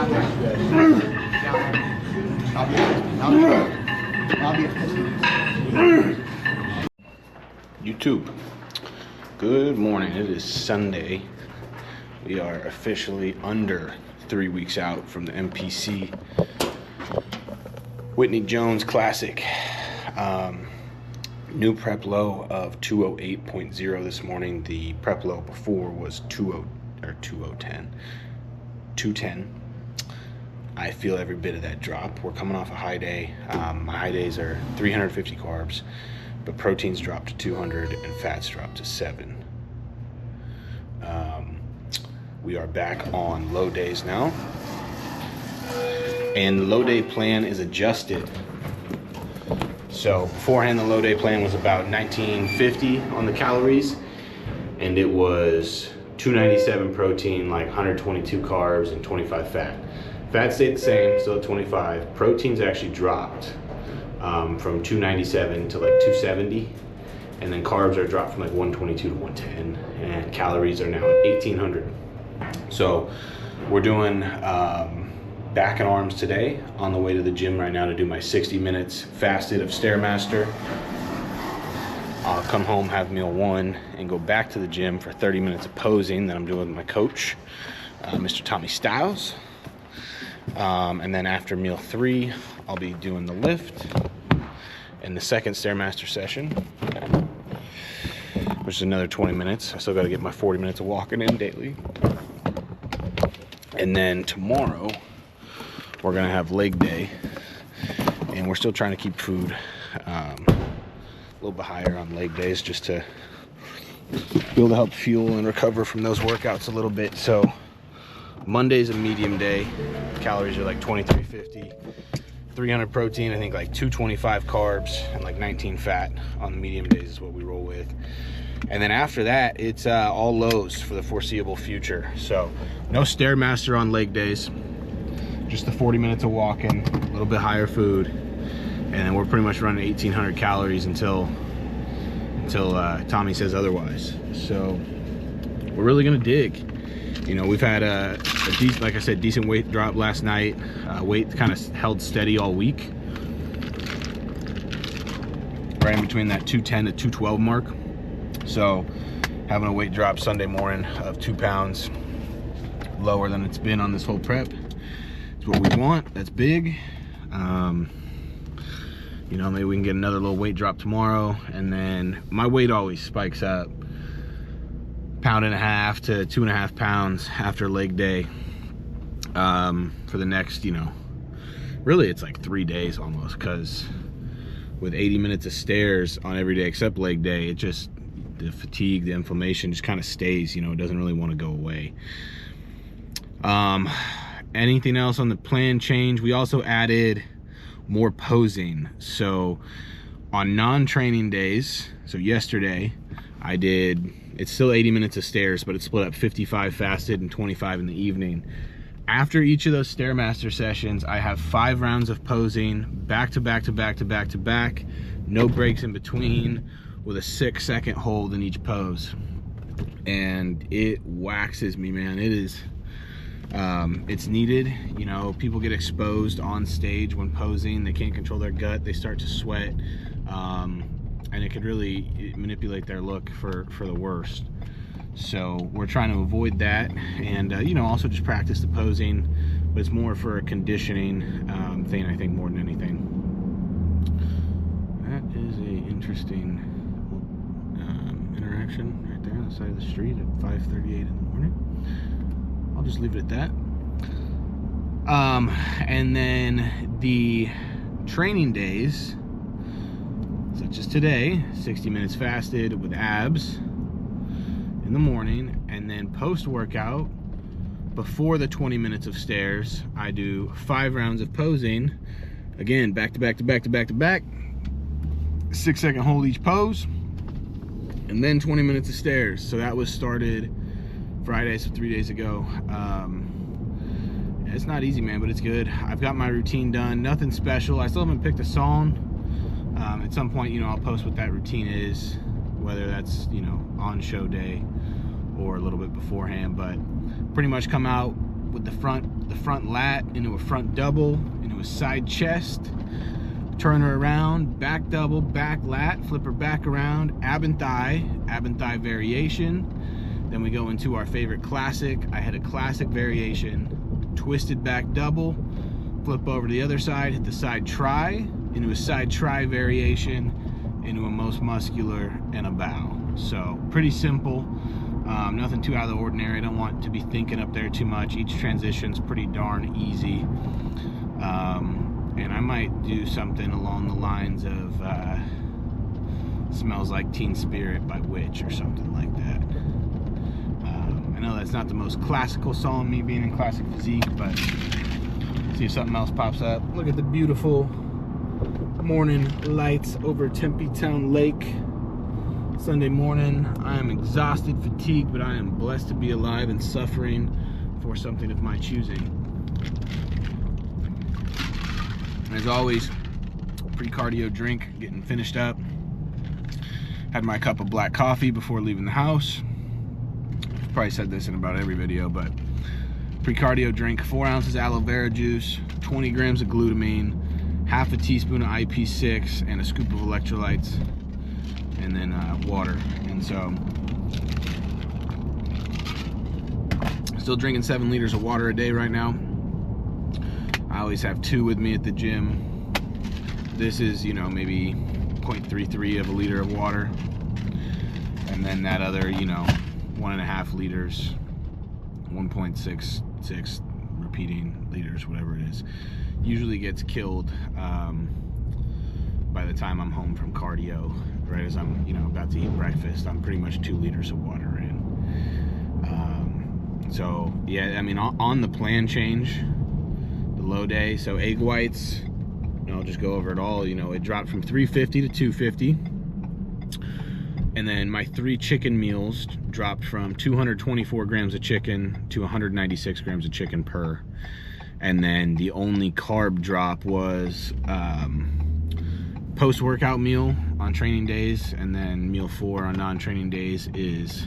Down there. Good. Down there. I'll be a piston. YouTube. Good morning. It is Sunday. We are officially under 3 weeks out from the MPC Whitney Jones Classic. New prep low of 208.0 this morning. The prep low before was 210. I feel every bit of that drop. We're coming off a high day. My high days are 350 carbs, but proteins dropped to 200 and fats dropped to 7. We are back on low days now, and the low day plan is adjusted. So beforehand, the low day plan was about 1950 on the calories, and it was 297 protein, like 122 carbs and 25 fat. Fat stayed the same, still at 25. Proteins actually dropped from 297 to like 270, and then carbs are dropped from like 122 to 110, and calories are now at 1800. So we're doing back and arms today, on the way to the gym right now to do my 60 minutes fasted of Stairmaster. I'll come home, have meal 1, and go back to the gym for 30 minutes of posing that I'm doing with my coach, Mr. Tommy Styles. And then after meal 3, I'll be doing the lift and the second Stairmaster session, which is another 20 minutes. I still got to get my 40 minutes of walking in daily. And then tomorrow, we're gonna have leg day, and we're still trying to keep food a little bit higher on leg days, just to be able to help fuel and recover from those workouts a little bit. So Monday's a medium day. Calories are like 2350, 300 protein, I think like 225 carbs, and like 19 fat on the medium days is what we roll with. And then after that, it's all lows for the foreseeable future. So no Stairmaster on leg days, just the 40 minutes of walking, a little bit higher food, and then we're pretty much running 1800 calories until Tommy says otherwise. So we're really gonna dig. You know, we've had a decent, like I said, decent weight drop last night. Weight kind of held steady all week, right in between that 210 to 212 mark. So having a weight drop Sunday morning of 2 pounds lower than it's been on this whole prep, it's what we want. That's big. You know, maybe we can get another little weight drop tomorrow, and then my weight always spikes up 1.5 to 2.5 pounds after leg day for the next, you know, really it's like 3 days almost, because with 80 minutes of stairs on every day except leg day, it just, the fatigue, the inflammation just kind of stays, you know, it doesn't really want to go away. Anything else on the plan change? We also added more posing. So on non-training days, so yesterday I did, it's still 80 minutes of stairs, but it's split up 55 fasted and 25 in the evening. After each of those Stairmaster sessions, I have 5 rounds of posing, back to back to back to back to back, no breaks in between, with a 6-second hold in each pose. And it waxes me, man. It is, it's needed. You know, people get exposed on stage when posing. They can't control their gut. They start to sweat. And it could really manipulate their look for the worst. So we're trying to avoid that, and you know, also just practice the posing, but it's more for a conditioning thing, I think, more than anything. That is a interesting interaction right there on the side of the street at 5:38 in the morning. I'll just leave it at that. And then the training days, such as today, 60 minutes fasted with abs in the morning, and then post-workout, before the 20 minutes of stairs, I do 5 rounds of posing, again, back to back to back to back to back, 6-second hold each pose, and then 20 minutes of stairs. So that was started Friday, so 3 days ago. It's not easy, man, but it's good. I've got my routine done, nothing special. I still haven't picked a song. At some point, you know, I'll post what that routine is, whether that's, you know, on show day or a little bit beforehand, but pretty much come out with the front lat into a front double, into a side chest, turn her around, back double, back lat, flip her back around, ab and thigh variation. Then we go into our favorite classic. I had a classic variation, twisted back double, flip over to the other side, hit the side try, into a side try variation, into a most muscular and a bow. So pretty simple, nothing too out of the ordinary. I don't want to be thinking up there too much. Each transition's pretty darn easy. And I might do something along the lines of Smells Like Teen Spirit by Witch or something like that. I know that's not the most classical song, me being in classic physique, but see if something else pops up. Look at the beautiful morning lights over Tempe Town Lake. Sunday morning. I am exhausted, fatigued, but I am blessed to be alive and suffering for something of my choosing. As always, pre-cardio drink, getting finished up. Had my cup of black coffee before leaving the house. I've probably said this in about every video, but pre-cardio drink, 4 ounces aloe vera juice, 20 grams of glutamine, half a teaspoon of IP6, and a scoop of electrolytes, and then water. And so, still drinking 7 liters of water a day right now. I always have 2 with me at the gym. This is, you know, maybe 0.33 of a liter of water. And then that other, you know, 1.5 liters, 1.66 repeating liters, whatever it is, usually gets killed by the time I'm home from cardio. Right as I'm, you know, about to eat breakfast, I'm pretty much 2 liters of water in. So yeah, I mean, on the plan change, the low day, so egg whites, I'll just go over it all. You know, it dropped from 350 to 250. And then my 3 chicken meals dropped from 224 grams of chicken to 196 grams of chicken per. And then the only carb drop was post-workout meal on training days, and then meal 4 on non-training days is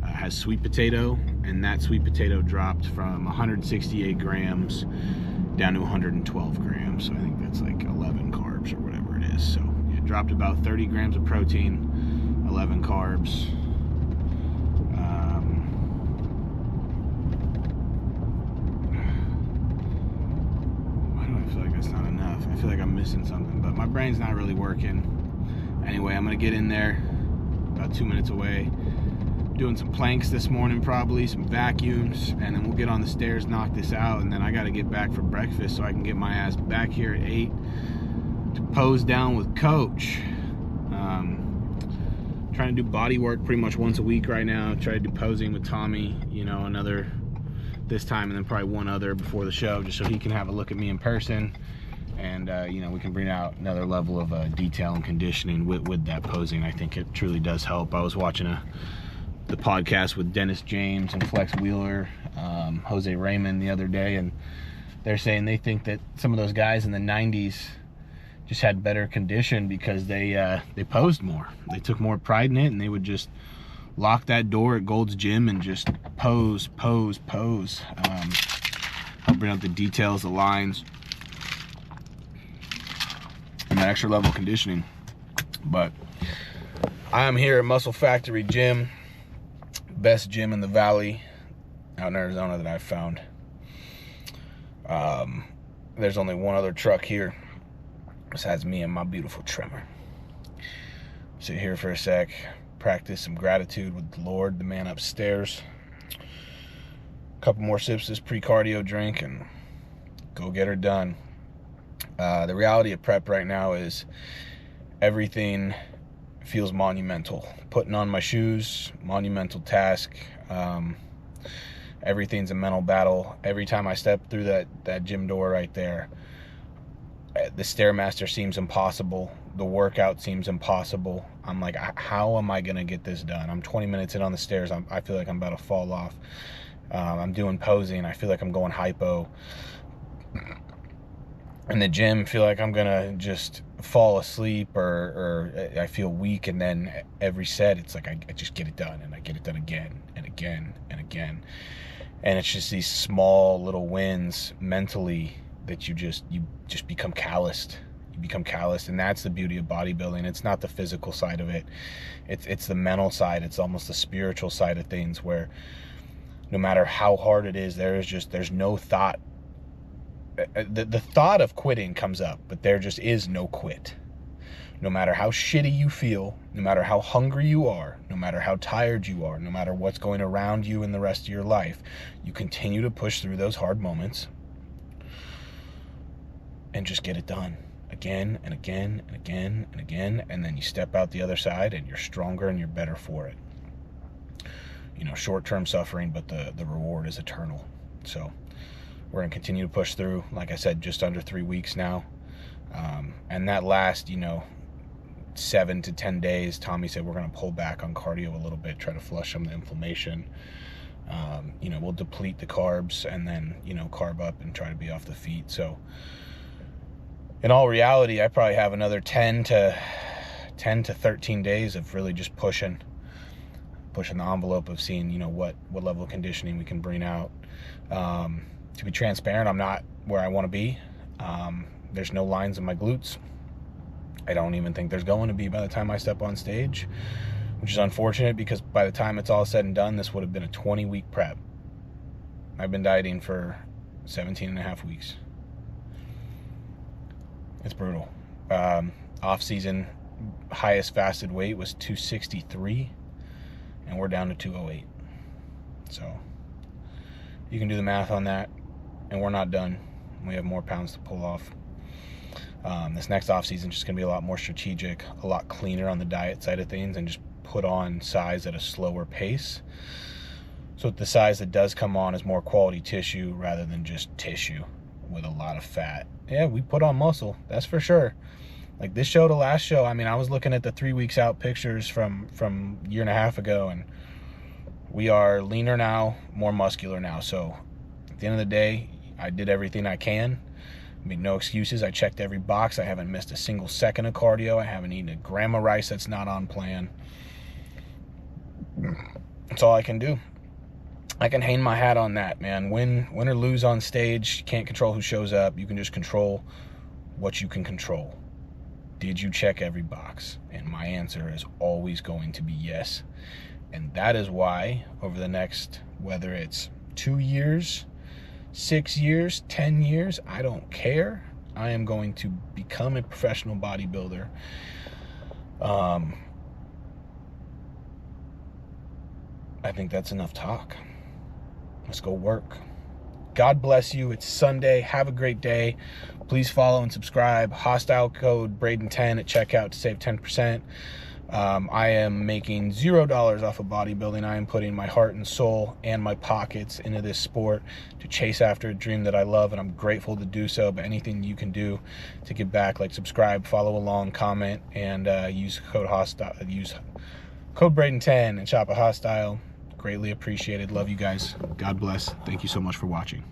has sweet potato, and that sweet potato dropped from 168 grams down to 112 grams. So I think that's like 11 carbs or whatever it is. So it dropped about 30 grams of protein, 11 carbs. Why do I feel like that's not enough? I feel like I'm missing something, but my brain's not really working. Anyway, I'm gonna get in there, about 2 minutes away. Doing some planks this morning, probably some vacuums, and then we'll get on the stairs, knock this out, and then I got to get back for breakfast so I can get my ass back here at 8 to pose down with Coach. Trying to do body work pretty much once a week right now. Try to do posing with Tommy, you know, another this time, and then probably one other before the show, just so he can have a look at me in person, and you know, we can bring out another level of detail and conditioning with that posing. I think it truly does help. I was watching the podcast with Dennis James and Flex Wheeler, Jose Raymond the other day, and they're saying they think that some of those guys in the 90s just had better condition because they posed more. They took more pride in it, and they would just lock that door at Gold's Gym and just pose. I'll bring out the details, the lines, and that extra level of conditioning. But I'm here at Muscle Factory Gym, best gym in the valley out in Arizona that I've found. There's only one other truck here besides me and my beautiful trimmer. Sit here for a sec, practice some gratitude with the Lord, the man upstairs. A couple more sips of this pre-cardio drink and go get her done. The reality of prep right now is everything feels monumental. Putting on my shoes, monumental task. Everything's a mental battle. Every time I step through that gym door right there, the Stairmaster seems impossible. The workout seems impossible. I'm like, how am I gonna get this done? I'm 20 minutes in on the stairs. I feel like I'm about to fall off. I'm doing posing. I feel like I'm going hypo. In the gym, feel like I'm gonna just fall asleep, or I feel weak, and then every set it's like I just get it done, and I get it done again and again and again. And it's just these small little wins mentally that you just become calloused. You become calloused, and that's the beauty of bodybuilding. It's not the physical side of it. It's the mental side. It's almost the spiritual side of things, where no matter how hard it is, there's no thought. The thought of quitting comes up, but there just is no quit. No matter how shitty you feel, no matter how hungry you are, no matter how tired you are, no matter what's going around you in the rest of your life, you continue to push through those hard moments and just get it done again and again and again and again. And then you step out the other side and you're stronger and you're better for it. You know, short-term suffering, but the reward is eternal. So we're going to continue to push through. Like I said, just under 3 weeks now. And that last, 7 to 10 days, Tommy said we're going to pull back on cardio a little bit, try to flush some of the inflammation. We'll deplete the carbs and then, carb up and try to be off the feet. So in all reality, I probably have another 10 to 13 days of really just pushing the envelope of seeing, what level of conditioning we can bring out. To be transparent, I'm not where I want to be. There's no lines in my glutes. I don't even think there's going to be by the time I step on stage, which is unfortunate, because by the time it's all said and done, this would have been a 20-week prep. I've been dieting for 17 and a half weeks. It's brutal. Off season, highest fasted weight was 263, and we're down to 208. So you can do the math on that, and we're not done. We have more pounds to pull off. This next off season is just going to be a lot more strategic, a lot cleaner on the diet side of things, and just put on size at a slower pace. So the size that does come on is more quality tissue rather than just tissue with a lot of fat. Yeah, we put on muscle, that's for sure. Like this show to last show, I mean, I was looking at the 3 weeks out pictures from a year and a half ago, and we are leaner now, more muscular now. So at the end of the day, I did everything I can. I mean, no excuses. I checked every box. I haven't missed a single second of cardio. I haven't eaten a gram of rice that's not on plan. That's all I can do. I can hang my hat on that, man. Win or lose on stage, you can't control who shows up. You can just control what you can control. Did you check every box? And my answer is always going to be yes. And that is why over the next, whether it's 2 years, 6 years, 10 years, I don't care. I am going to become a professional bodybuilder. I think that's enough talk. Let's go work. God bless you. It's Sunday. Have a great day. Please follow and subscribe. Hostile code Braden10 at checkout to save 10%. I am making $0 off of bodybuilding. I am putting my heart and soul and my pockets into this sport to chase after a dream that I love, and I'm grateful to do so. But anything you can do to give back, like subscribe, follow along, comment, and use code Braden10 and shop at Hostile. Greatly appreciated. Love you guys. God bless. Thank you so much for watching.